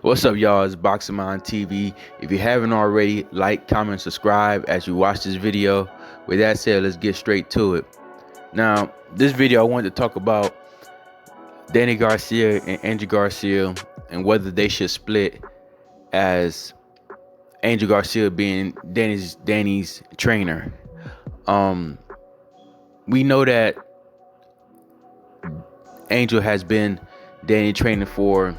What's up, y'all? It's Boxing Mind TV. If you haven't already, like, comment, subscribe as you watch this video. With that said, let's get straight to it. Now, this video I wanted to talk about Danny Garcia and Angel Garcia and whether they should split, as Angel Garcia being Danny's trainer. We know that Angel has been Danny training for,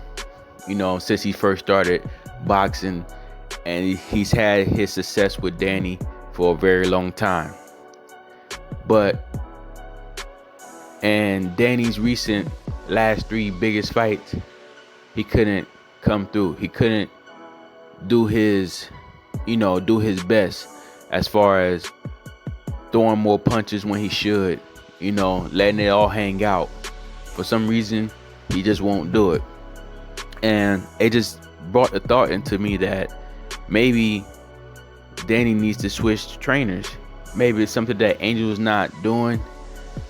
since he first started boxing, and he's had his success with Danny for a very long time. And Danny's recent last three biggest fights, he couldn't come through. He couldn't do his best as far as throwing more punches when he should, letting it all hang out. For some reason, he just won't do it. And it just brought the thought into me that maybe Danny needs to switch trainers. Maybe it's something that Angel's not doing,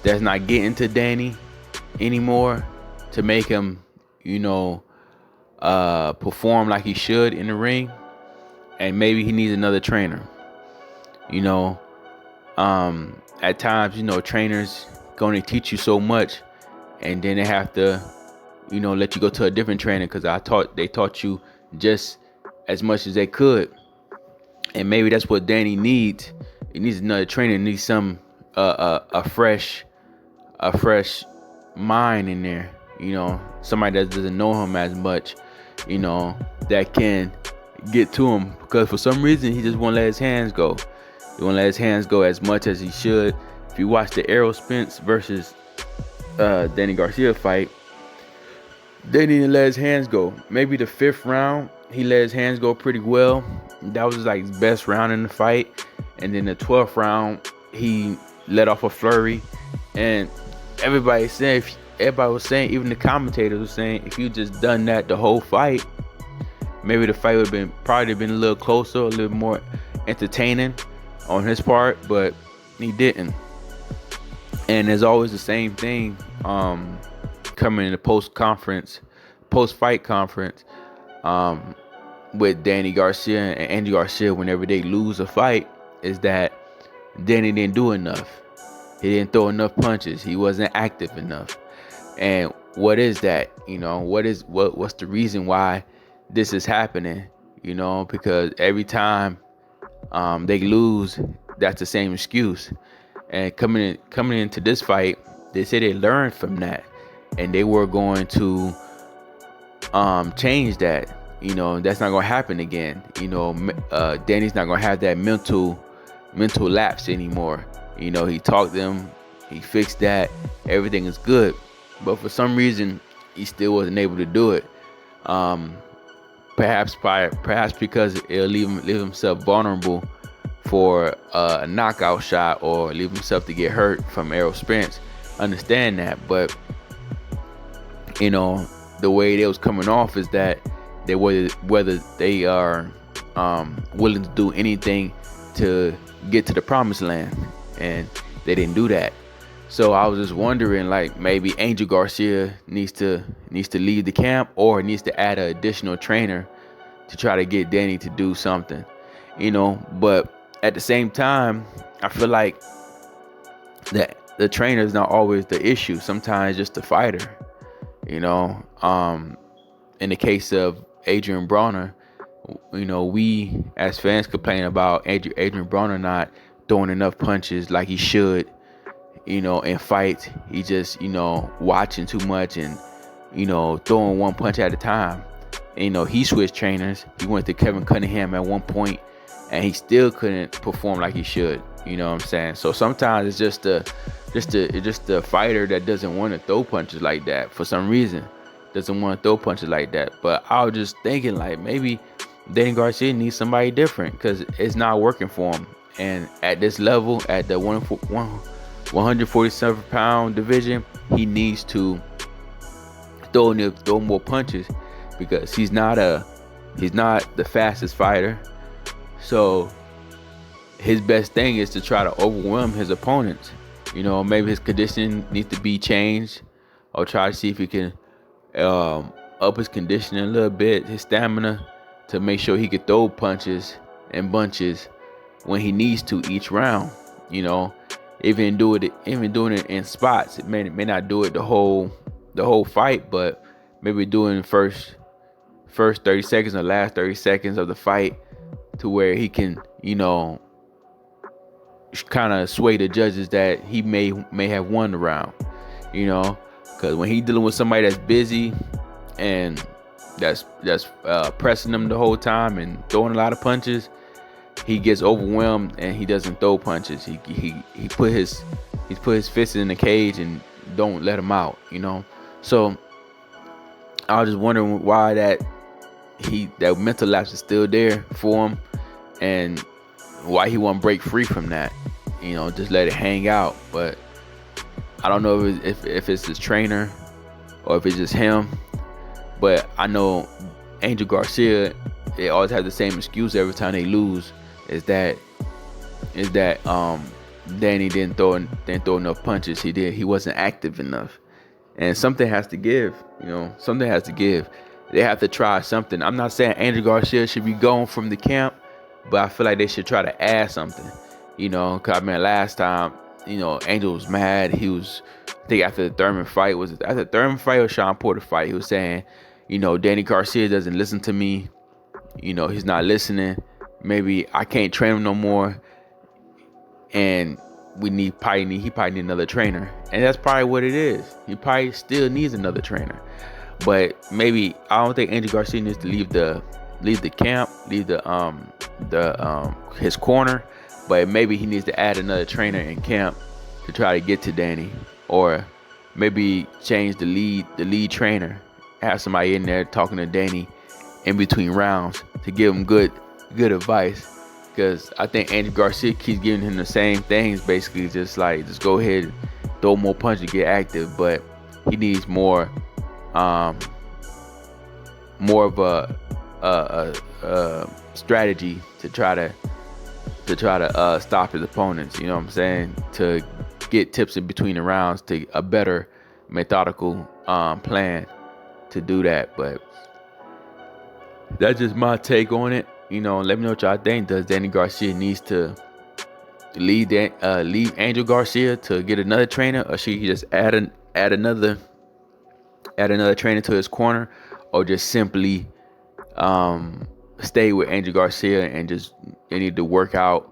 that's not getting to Danny anymore, to make him, perform like he should in the ring. And maybe he needs another trainer. At times, trainers going to teach you so much, and then they have to, let you go to a different trainer because they taught you just as much as they could. And maybe that's what Danny needs. He needs another trainer. He needs some a fresh mind in there. Somebody that doesn't know him as much. That can get to him, because for some reason he just won't let his hands go. He won't let his hands go as much as he should. If you watch the Errol Spence versus Danny Garcia fight, Danny didn't let his hands go. Maybe the 5th round he let his hands go pretty well. That was like his best round in the fight. And then the 12th round he let off a flurry. And everybody was saying, even the commentators were saying, if you just done that the whole fight, maybe the fight would have probably been a little closer, a little more entertaining on his part, but he didn't. And there's always the same thing coming in the post-fight conference with Danny Garcia and Andy Garcia whenever they lose a fight, is that Danny didn't do enough. He didn't throw enough punches. He wasn't active enough. And what is that? What's the reason why this is happening? Because every time they lose, that's the same excuse. And coming into this fight, they say they learned from that, and they were going to change that. That's not gonna happen again. Danny's not gonna have that mental lapse anymore. He talked them, he fixed that, everything is good. But for some reason, he still wasn't able to do it. Perhaps because it'll leave himself vulnerable for a knockout shot, or leave himself to get hurt from Errol Spence. Understand that, but the way they was coming off is that whether they are willing to do anything to get to the promised land, and they didn't do that. So I was just wondering, like, maybe Angel Garcia needs to leave the camp, or needs to add an additional trainer to try to get Danny to do something, But at the same time, I feel like that the trainer is not always the issue. Sometimes just the fighter, In the case of Adrian Bronner, we as fans complain about Adrian Bronner not throwing enough punches like he should. In fights, he just, watching too much and, throwing one punch at a time. And, he switched trainers. He went to Kevin Cunningham at one point, and he still couldn't perform like he should. You know what I'm saying? So sometimes it's just the fighter that doesn't want to throw punches like that for some reason. Doesn't want to throw punches like that. But I was just thinking, like, maybe Danny Garcia needs somebody different, because it's not working for him. And at this level, at the 147-pound division, he needs to throw more punches, because he's not the fastest fighter. So his best thing is to try to overwhelm his opponents. Maybe his conditioning needs to be changed, or try to see if he can up his conditioning a little bit, his stamina, to make sure he could throw punches and bunches when he needs to each round. You know, even doing it in spots. It may not do it the whole fight, but maybe doing first 30 seconds or last 30 seconds of the fight, to where he can, kind of sway the judges that he may have won the round. Because when he dealing with somebody that's busy and that's pressing them the whole time and throwing a lot of punches, he gets overwhelmed and he doesn't throw punches. He put his fist in the cage and don't let him out. So I was just wondering why that mental lapse is still there for him, and why he won't break free from that. Just let it hang out. But I don't know if it's his trainer or if it's just him. But I know Angel Garcia, they always have the same excuse every time they lose, is that Danny didn't throw enough punches. He wasn't active enough. And something has to give. Something has to give. They have to try something. I'm not saying Angel Garcia should be gone from the camp, but I feel like they should try to add something. Because last time, Angel was mad. He was, I think after the Thurman fight, or Sean Porter fight, he was saying, Danny Garcia doesn't listen to me. He's not listening. Maybe I can't train him no more. And he probably need another trainer. And that's probably what it is. He probably still needs another trainer. But maybe I don't think Angel Garcia needs to leave the camp, leave his corner. But maybe he needs to add another trainer in camp to try to get to Danny, or maybe change the lead trainer, have somebody in there talking to Danny in between rounds to give him good advice. Because I think Angel Garcia keeps giving him the same things, basically just go ahead and throw more punches, get active. But he needs more of a strategy to try to stop his opponents. You know what I'm saying? To get tips in between the rounds, to a better methodical plan to do that. But that's just my take on it. Let me know what y'all think. Does Danny Garcia needs to leave Angel Garcia to get another trainer, or should he just add another trainer to his corner, or just simply stay with Angel Garcia and they need to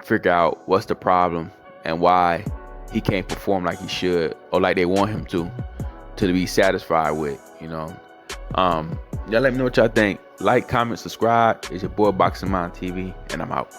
figure out what's the problem and why he can't perform like he should, or like they want him to be satisfied with. Y'all let me know what y'all think. Like, comment, subscribe. It's your boy Boxing Mind TV, and I'm out.